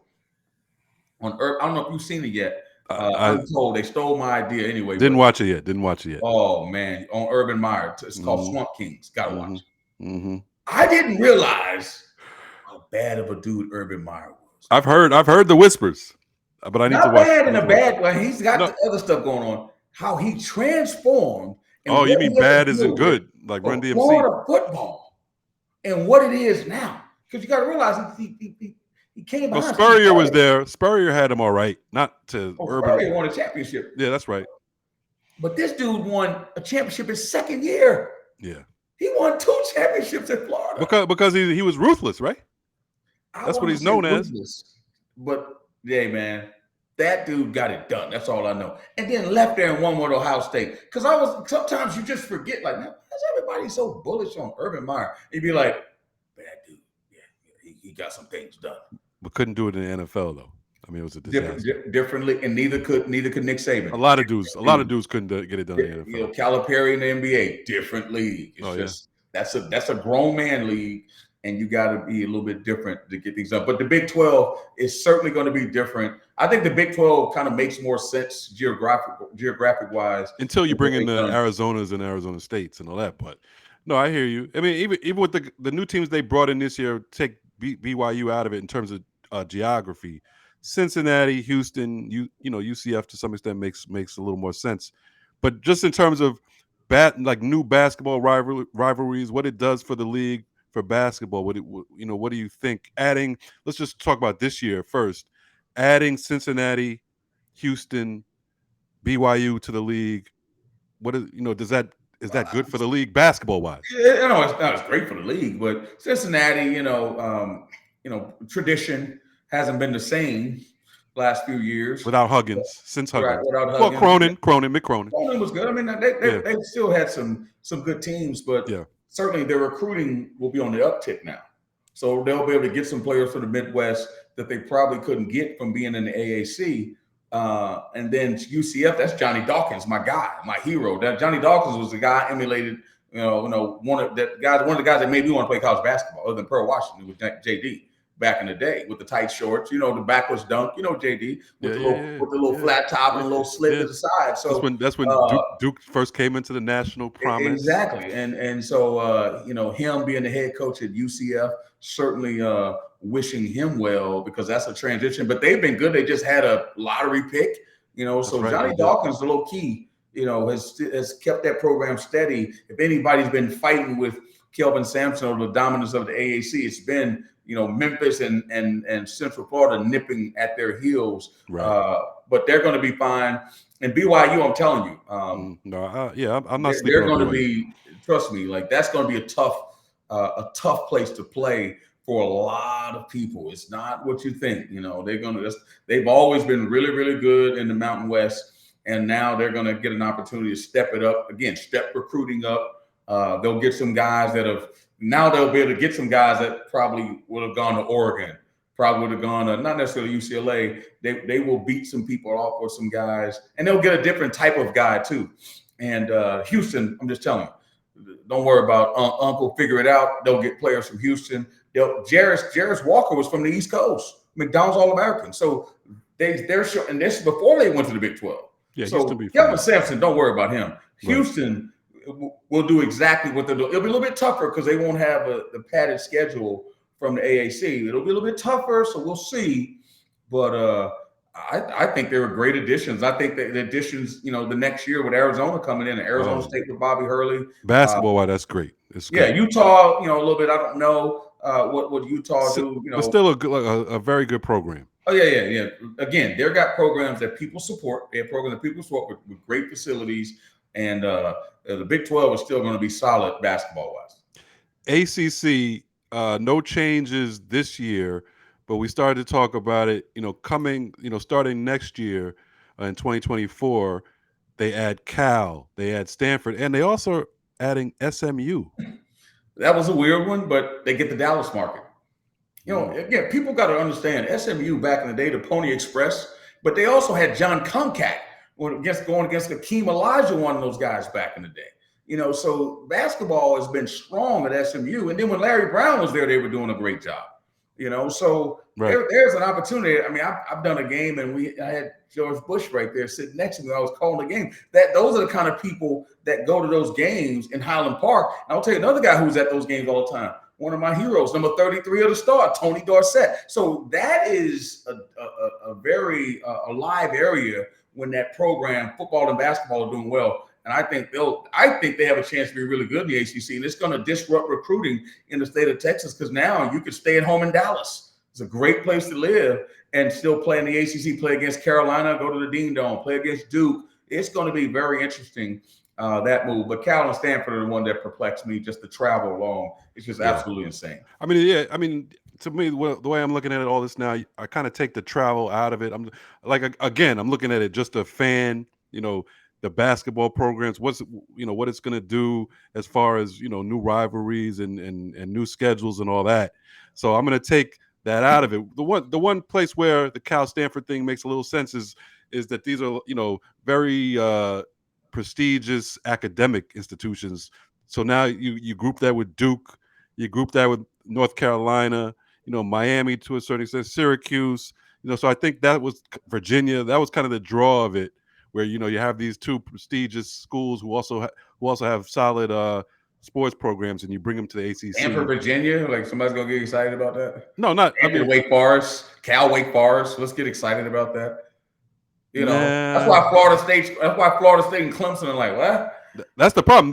on Earth. I don't know if you've seen it yet. I I'm told they stole my idea anyway. didn't But watch it yet. Didn't watch it yet. oh man, on Urban Meyer, it's called Mhm. Swamp Kings. Gotta watch. Mhm. Mhm. I didn't realize how bad of a dude Urban Meyer was. I've heard the whispers, but I need to Not watch. bad I in need a to watch it. bad way. He's got No. the other stuff going on. How he transformed and Oh, you what mean he had bad to isn't deal with good, like Run for DMC? Florida football and what it is now. Because you got to realize he came Well, behind Steve Spurrier was Spurrier. there. Spurrier had him all right. Not to Oh, Urban. Spurrier won a championship. Yeah, that's right. But this dude won a championship his second year. Yeah, He won 2 championships in Florida. because he was ruthless, right? I That's what want to he's say known as. ruthless, but yeah, man, that dude got it done. That's all I know. And then left there and won with Ohio State. Because sometimes you just forget, like, man, why is everybody so bullish on Urban Meyer? You'd be like, bad dude. Yeah, he got some things done. But couldn't do it in the NFL though. I mean, it was a disaster. Differently, and neither could Nick Saban. A lot of dudes couldn't get it done in the NFL. Calipari in the NBA, different league. It's Oh yeah. that's a grown man league, and you got to be a little bit different to get things done. But the Big 12 is certainly going to be different. I think the Big 12 kind of makes more sense geographic wise. Until you bring in the Arizonas and Arizona States and all that, but no, I hear you. I mean, even with the new teams they brought in this year, take BYU out of it in terms of geography. Cincinnati, Houston, UCF to some extent makes a little more sense, but just in terms of like new basketball rivalries, what it does for the league for basketball, what do you think? Adding, let's just talk about this year first. Adding Cincinnati, Houston, BYU to the league. What is that good for the league basketball wise? Yeah, it's great for the league, but Cincinnati, tradition hasn't been the same last few years. Without Huggins, since Right, Huggins. without Well, Huggins. Mick Cronin. Cronin was good. I mean, they still had some good teams, but Yeah. certainly their recruiting will be on the uptick now. So they'll be able to get some players from the Midwest that they probably couldn't get from being in the AAC. And then UCF, that's Johnny Dawkins, my guy, my hero. That Johnny Dawkins was the guy I emulated. One of the guys that made me want to play college basketball, other than Pearl Washington, was JD back in the day with the tight shorts, the backwards dunk, JD with the little flat top and a little slit to the side. So that's when Duke first came into the national prominence. Exactly, and so him being the head coach at UCF, certainly wishing him well, because that's a transition. But they've been good. They just had a lottery pick, so right, Johnny Dawkins, the low key, has kept that program steady. If anybody's been fighting with Kelvin Sampson or the dominance of the AAC, it's been Memphis and Central Florida nipping at their heels. Right. But they're going to be fine. And BYU, I'm telling you, I'm not. They're going to be. Trust me, like that's going to be a tough place to play for a lot of people. It's not what you think. They've always been really, really good in the Mountain West, and now they're going to get an opportunity to step it up again, step recruiting up. They'll get some guys they'll be able to get some guys that probably would have gone to Oregon, probably would have gone to not necessarily UCLA. They will beat some people off with some guys, and they'll get a different type of guy too. And Houston, I'm just telling you, don't worry about Uncle. Figure it out. They'll get players from Houston. Jarris Walker was from the East Coast, McDonald's All-American. So they're showing, and this is before they went to the Big 12. Yeah, so Kelvin Sampson, don't worry about him. Right. Houston will do exactly what they're doing. It'll be a little bit tougher because they won't have the padded schedule from the AAC. It'll be a little bit tougher, so we'll see. But I think they were great additions. I think that the additions, the next year with Arizona coming in, Arizona State with Bobby Hurley. Basketball, that's great. It's great. Yeah, Utah, a little bit. I don't know what Utah do. But still a very good program. Oh, yeah. Again, they've got programs that people support. They have programs that people support with great facilities. And the Big 12 is still going to be solid basketball-wise. ACC, no changes this year, but we started to talk about it. Coming, starting next year in 2024, they add Cal, they add Stanford, and they also adding SMU. That was a weird one, but they get the Dallas market. Mm, Again, people got to understand SMU back in the day, the Pony Express, but they also had John Kunkat going against Hakeem Elijah, one of those guys back in the day. So basketball has been strong at SMU. And then when Larry Brown was there, they were doing a great job. So right. there's an opportunity. I mean, I've done a game, and I had George Bush right there sitting next to me when I was calling the game. Those are the kind of people that go to those games in Highland Park. And I'll tell you another guy who's at those games all the time. One of my heroes, number 33 of the Star, Tony Dorsett. So that is a very alive area when that program, football and basketball, are doing well. And I think they have a chance to be really good in the ACC, and it's going to disrupt recruiting in the state of Texas because now you could stay at home in Dallas. It's a great place to live and still play in the ACC, play against Carolina, go to the Dean Dome, play against Duke. It's going to be very interesting, that move. But Cal and Stanford are the one that perplexed me, just to travel along. It's just Yeah. absolutely insane. I mean, yeah. I mean, to me, the way I'm looking at it, all this now, I kind of take the travel out of it. I'm like, again, I'm looking at it just a fan. The basketball programs. What it's going to do as far as new rivalries and new schedules and all that. So I'm going to take that out of it. The one place where the Cal Stanford thing makes a little sense is that these are very prestigious academic institutions. So now you group that with Duke, you group that with North Carolina, Miami to a certain extent, Syracuse. So I think that was Virginia. That was kind of the draw of it, where you have these two prestigious schools who also have solid sports programs, and you bring them to the Stanford, ACC. Virginia, like somebody's going to get excited about that. No, not. I Stanford, mean, Wake Forest, Cal, Wake Forest. Let's get excited about that. That's nah. why Florida State. That's why Florida State and Clemson are like, what? That's the problem.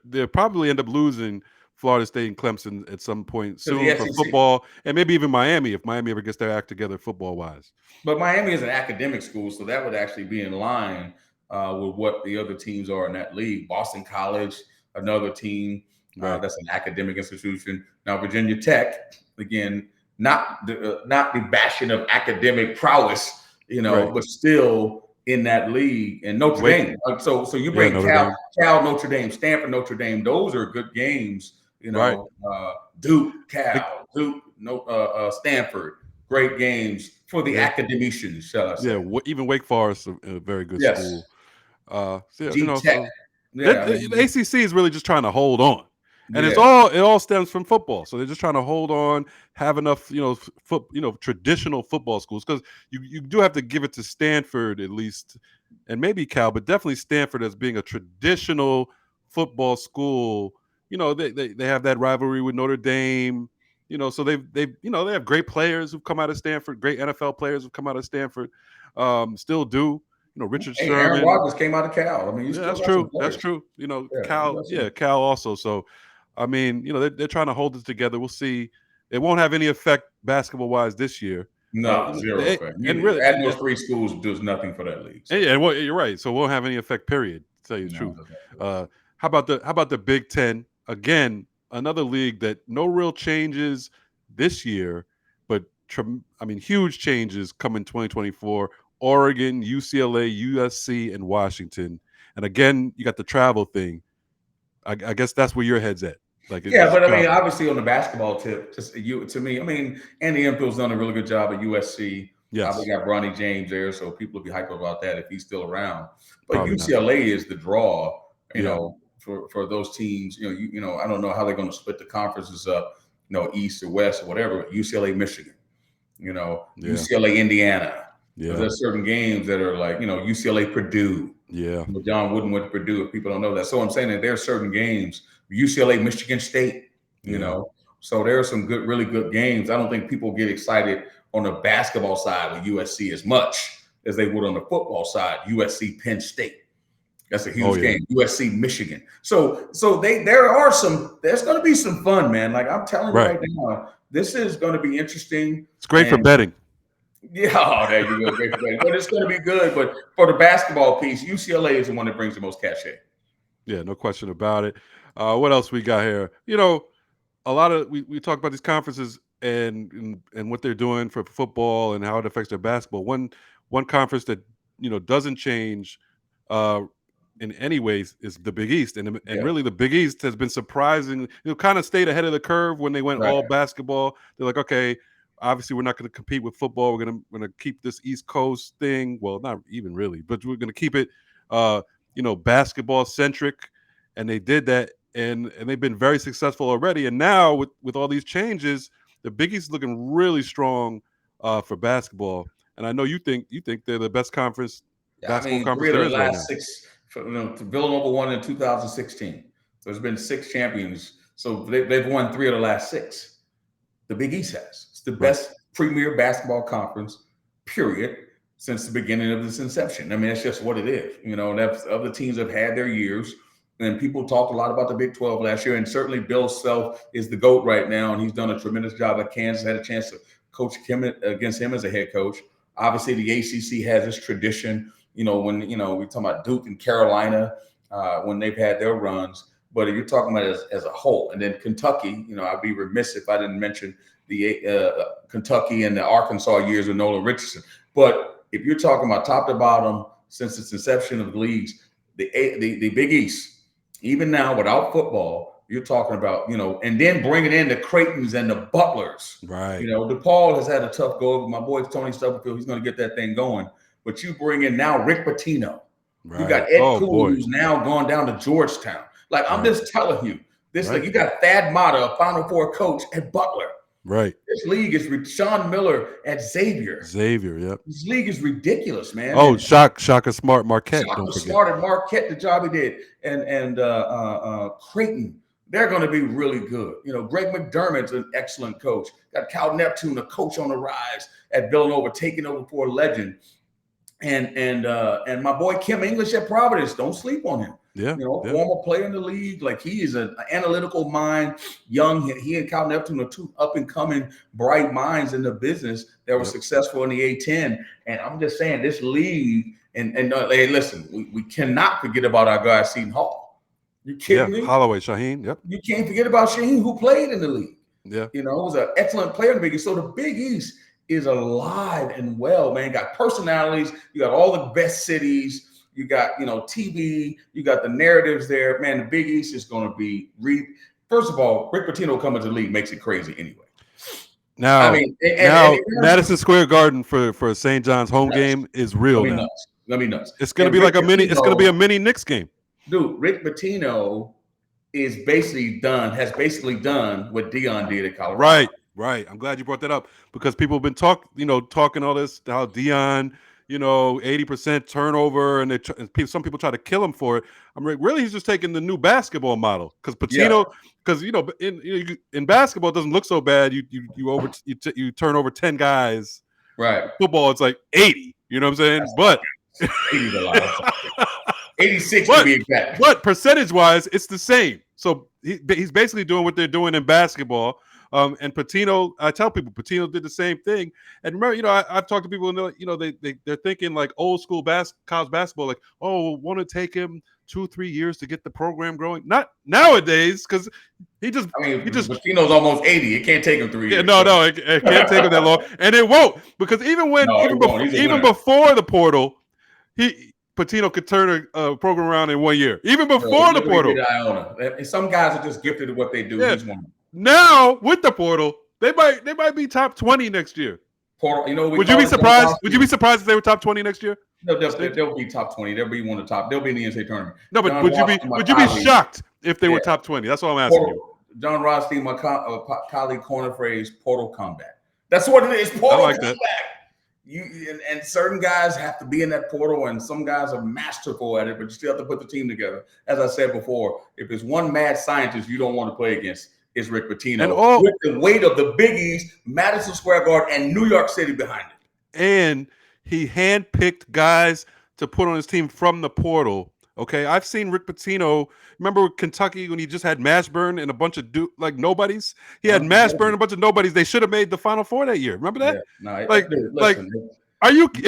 They probably end up losing Florida State and Clemson at some point To the soon for SEC. football, and maybe even Miami if Miami ever gets their act together football wise. But Miami is an academic school, so that would actually be in line with what the other teams are in that league. Boston College, another team Right. that's an academic institution. Now Virginia Tech, again, not the bashing of academic prowess, Right. but still in that league. And Notre Wake. Dame. So you Yeah, bring Notre Dame. Cal, Notre Dame, Stanford, Notre Dame. Those are good games. Right. Duke, Big, Cal, Duke, no, Stanford. Great games for the yeah. academicians, shall I Yeah. say? Even Wake Forest, a very good Yes, school. So, G Tech. so Yeah, I the mean, ACC is really just trying to hold on, and yeah, it all stems from football. So they're just trying to hold on, have enough traditional football schools, because you do have to give it to Stanford at least, and maybe Cal, but definitely Stanford as being a traditional football school. They have that rivalry with Notre Dame. So they have great players who've come out of Stanford, great NFL players who've come out of Stanford, still do. Richard hey, Aaron Sherman. Rodgers came out of Cal. I mean, you Yeah, still that's got some true. That's players. true. Yeah, you Cal, got yeah, some. Cal also. So, I mean, they're trying to hold it together. We'll see. It won't have any effect basketball wise this year. No, zero effect. And really, Adding those three schools does nothing for that league. So yeah, well, you're right. So it won't have any effect. Period. To tell you the no, it truth. doesn't have to. Uh, how about the Big Ten? Again, another league that no real changes this year, but I mean, huge changes coming 2024. Oregon, UCLA, USC, and Washington. And again, you got the travel thing. I guess that's where your head's at. Like Yeah, it's but I mean, travel. obviously on the basketball tip, just to me, I mean, Andy Enfield's done a really good job at USC. They Yes, got Bronny James there, so people will be hyped about that if he's still around. But probably not. UCLA is the draw, Yeah, for those teams. I don't know how they're going to split the conferences up, East or West or whatever. But UCLA, Michigan, yeah, UCLA, Indiana. Because yeah, there's certain games that are like, UCLA, Purdue. yeah, John Wooden went to Purdue. If people don't know that, so I'm saying that there are certain games. UCLA, Michigan State. yeah. So there are some really good games. I don't think people get excited on the basketball side with USC as much as they would on the football side. USC, Penn State. That's a Oh huge yeah, game. USC, Michigan. So there's going to be some fun, man. Like I'm telling you right. right now, this is going to be interesting. It's great for And betting. yeah, oh, there you go. Great, great. But it's going to be good. But for the basketball piece, UCLA is the one that brings the most cachet. Yeah, no question about it. What else we got here? A lot of we talk about these conferences. and what they're doing for football and how it affects their basketball. One conference that doesn't change uh, in any ways is the Big East, and Yeah. really the Big East has been surprising. Kind of stayed ahead of the curve when they went Right. all basketball. They're like, okay, obviously we're not going to compete with football. We're gonna keep this East Coast thing. Well, not even really, but we're gonna keep it, uh, basketball centric, and they did that, and they've been very successful already. And now with all these changes, the Big East is looking really strong for basketball. And I know you think they're the best conference Yeah, I basketball mean, conference three of there the is right last now. six, Villanova won in 2016. So there's been six champions. So they've won three of the last six. The Big East has. It's the Right. best premier basketball conference, period, since the beginning of this inception. I mean, that's just what it is. That's other teams have had their years. And people talked a lot about the Big 12 last year. And certainly Bill Self is the GOAT right now. And he's done a tremendous job at Kansas. Had a chance to coach him against him as a head coach. Obviously, the ACC has this tradition, when, we're talking about Duke and Carolina, when they've had their runs. But if you're talking about it as a whole, and then Kentucky, I'd be remiss if I didn't mention the Kentucky and the Arkansas years with Nolan Richardson. But if you're talking about top to bottom since its inception of the leagues, the Big East, even now without football, you're talking about, and then bringing in the Creightons and the Butlers. Right. DePaul has had a tough go. My boy Tony Stubblefield, he's going to get that thing going. But you bring in now Rick Pitino. You Right. got Ed Oh Cooley, boy. who's now gone down to Georgetown. Like, I'm Right. just telling you, this Right. like you got Thad Matta, a Final Four coach at Butler. Right. This league is Sean Miller at Xavier. Xavier. Yep. This league is ridiculous, man. Oh, And Shaka Smart Marquette. Shaka Don't forget. Smart and Marquette, the job he did, and Creighton, they're going to be really good. Greg McDermott's an excellent coach. Got Cal Neptune, a coach on the rise at Villanova, taking over for a legend. And my boy Kim English at Providence, don't sleep on him. Yeah. Yeah. Former player in the league, like he is an analytical mind, young. He and Cal Neptune are two up and coming bright minds in the business that were successful in the A10. And I'm just saying, this league, and hey, listen, we cannot forget about our guy Seton Hall. You kidding me? Holloway, Shaheen. Yep. You can't forget about Shaheen, who played in the league. Yeah. Was an excellent player in the Big East. So the Big East is alive and well, man. Got personalities. You got all the best cities. You got, TV. You got the narratives there. Man, the Big East is going to be First of all, Rick Pitino coming to the league makes it crazy anyway. Now, I mean, Madison Square Garden for St. John's home game is real now. Let me nuts. It's going to be like a mini. It's going to be a mini Knicks game. Dude, Rick Pitino has basically done what Dion did at Colorado. Right. I'm glad you brought that up because people have been talking all this, how Dion, 80% turnover, and some people try to kill him for it. I'm really he's just taking the new basketball model because Pitino, because in basketball it doesn't look so bad. You turn over 10 guys. Right. Football it's like 80. You know what I'm saying? But 80's a lot. 86 to be exact. But percentage wise, it's the same. So he's basically doing what they're doing in basketball. And Pitino, I tell people, Pitino did the same thing. And remember, I've talked to people, they're thinking like old school college basketball, like, oh, want to take him 2-3 years to get the program growing. Not nowadays, because Pitino's almost 80. It can't take him 3 years. No, it can't take him that long, and it won't, because even before the portal, Pitino could turn a program around in 1 year, even before the portal. And some guys are just gifted at what they do. Yeah. Now with the portal, they might be top 20 next year. Portal, would you be surprised? Would you be surprised if they were top 20 next year? No, they'll be top 20. They'll be one of the top. They'll be in the NCAA tournament. No, but would you be shocked if they were top 20? That's all I'm asking you. John Rothstein, my colleague, corner phrase, portal comeback. That's what it is. Portal comeback. And certain guys have to be in that portal, and some guys are masterful at it, but you still have to put the team together. As I said before, if there's one mad scientist you don't want to play against, it's Rick Pitino. With the weight of the Big East, Madison Square Garden, and New York City behind it. And he handpicked guys to put on his team from the portal. Okay, I've seen Rick Pitino. Remember Kentucky when he just had Mashburn and a bunch of nobodies? He had Mashburn and a bunch of nobodies. They should have made the Final Four that year. Remember that? Yeah. If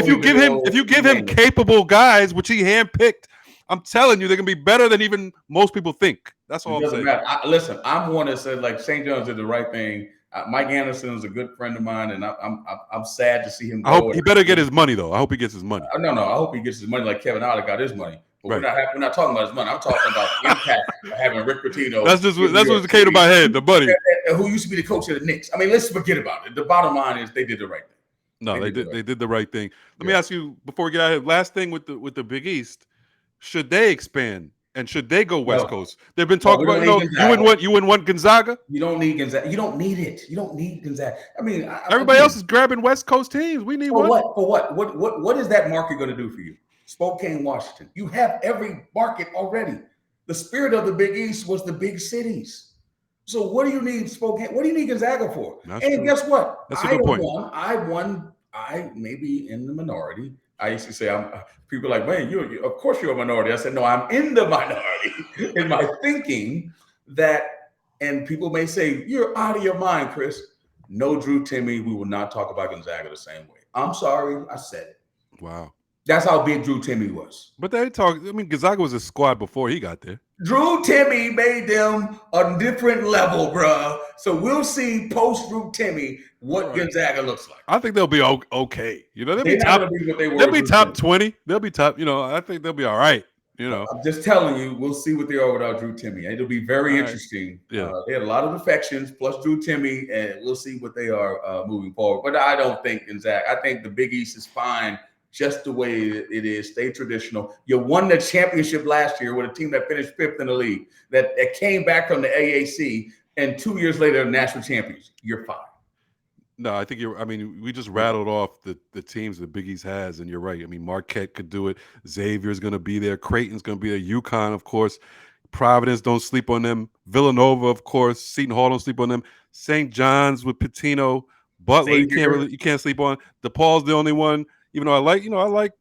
you give him capable guys, which he handpicked, I'm telling you, they're gonna be better than even most people think. That's all I'm saying. Listen, I'm one that said like St. John's did the right thing Mike Anderson is a good friend of mine, and I'm sad to see him I hope go. he better get his money though. I hope he gets his money. No, I hope he gets his money like Kevin Ollie got his money. But Right. we're not talking about his money. I'm talking about the impact of having Rick Pitino. That's what came to my head. The money. Who used to be the coach of the Knicks. I mean, let's forget about it. The bottom line is they did the right thing. No, they did the right thing. Let me ask you before we get out of here. Last thing with the Big East, should they expand and should they go West Coast? They've been talking about you wouldn't want Gonzaga. You don't need Gonzaga. You don't need it. You don't need Gonzaga. I mean, everybody else is grabbing West Coast teams. We need one. For what? What is that market going to do for you? Spokane, Washington. You have every market already. The spirit of the Big East was the big cities. So what do you need Spokane? What do you need Gonzaga for? That's and true. Guess what? That's a good point. I may be in the minority. I used to say, people are like, man, of course you're a minority. I said, no, I'm in the minority in my thinking that, and people may say, you're out of your mind, Chris. No, Drew Timme, we will not talk about Gonzaga the same way. I'm sorry, I said it. Wow. That's how big Drew Timme was. But they talk. I mean, Gonzaga was a squad before he got there. Drew Timme made them a different level, bruh. So we'll see post Drew Timme what Gonzaga looks like. I think they'll be okay. You know, they'll be top. They'll be top 20. They'll be top. You know, I think they'll be all right. You know, I'm just telling you, we'll see what they are without Drew Timme. It'll be very interesting. Yeah, they had a lot of defections plus Drew Timme, and we'll see what they are moving forward. But I don't think Gonzaga. I think the Big East is fine. Just the way it is, stay traditional. You won the championship last year with a team that finished 5th in the league, that came back from the AAC, and 2 years later, national champions. You're fine. No, I think you're. I mean, we just rattled off the teams the Big East has, and you're right. I mean, Marquette could do it. Xavier's going to be there. Creighton's going to be there. UConn, of course. Providence, don't sleep on them. Villanova, of course. Seton Hall, don't sleep on them. St. John's with Pitino. Butler, you can't sleep on. DePaul's the only one. Even though I like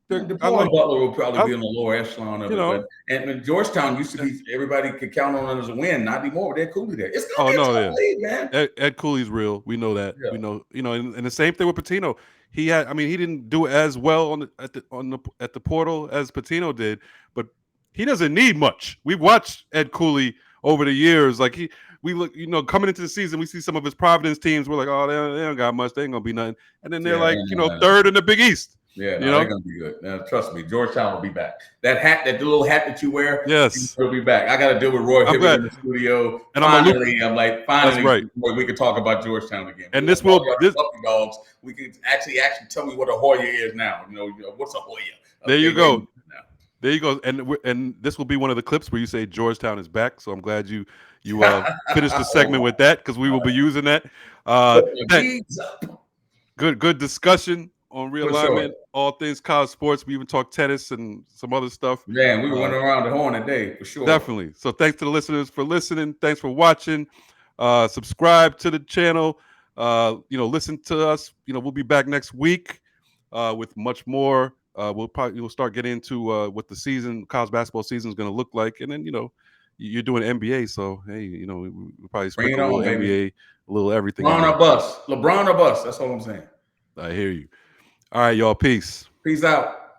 Butler will probably be in the lower echelon of it. And Georgetown used to be everybody could count on them as a win. Not anymore. They're Cooley there. It's gonna be a tough league, man. Ed Cooley's real. We know that. Yeah. We know. You know, and the same thing with Pitino. He didn't do as well at the portal as Pitino did, but he doesn't need much. We've watched Ed Cooley over the years. Like we look, you know, coming into the season, we see some of his Providence teams. We're like, oh, they don't got much. They ain't gonna be nothing. And then they're third in the Big East. Yeah, they're gonna be good. Now, trust me, Georgetown will be back. That little hat that you wear, will be back. I got to deal with Roy Hibbert in the studio. And finally, we can talk about Georgetown again. And puppy dogs. We can actually tell me what a Hoya is now. You know what's a Hoya? There you go. There you go. And this will be one of the clips where you say Georgetown is back. So I'm glad you finished the segment with that, because we will be using that. Good discussion on Realignment, all things college sports. We even talked tennis and some other stuff. Man, we went around the horn today for sure. Definitely. So thanks to the listeners for listening. Thanks for watching. Subscribe to the channel. Listen to us. We'll be back next week with much more. We'll start getting into what the college basketball season is going to look like, and then you're doing NBA, so hey, we'll probably sprinkle a little NBA, a little everything. LeBron or bust. That's all I'm saying. I hear you. All right, y'all. Peace. Peace out.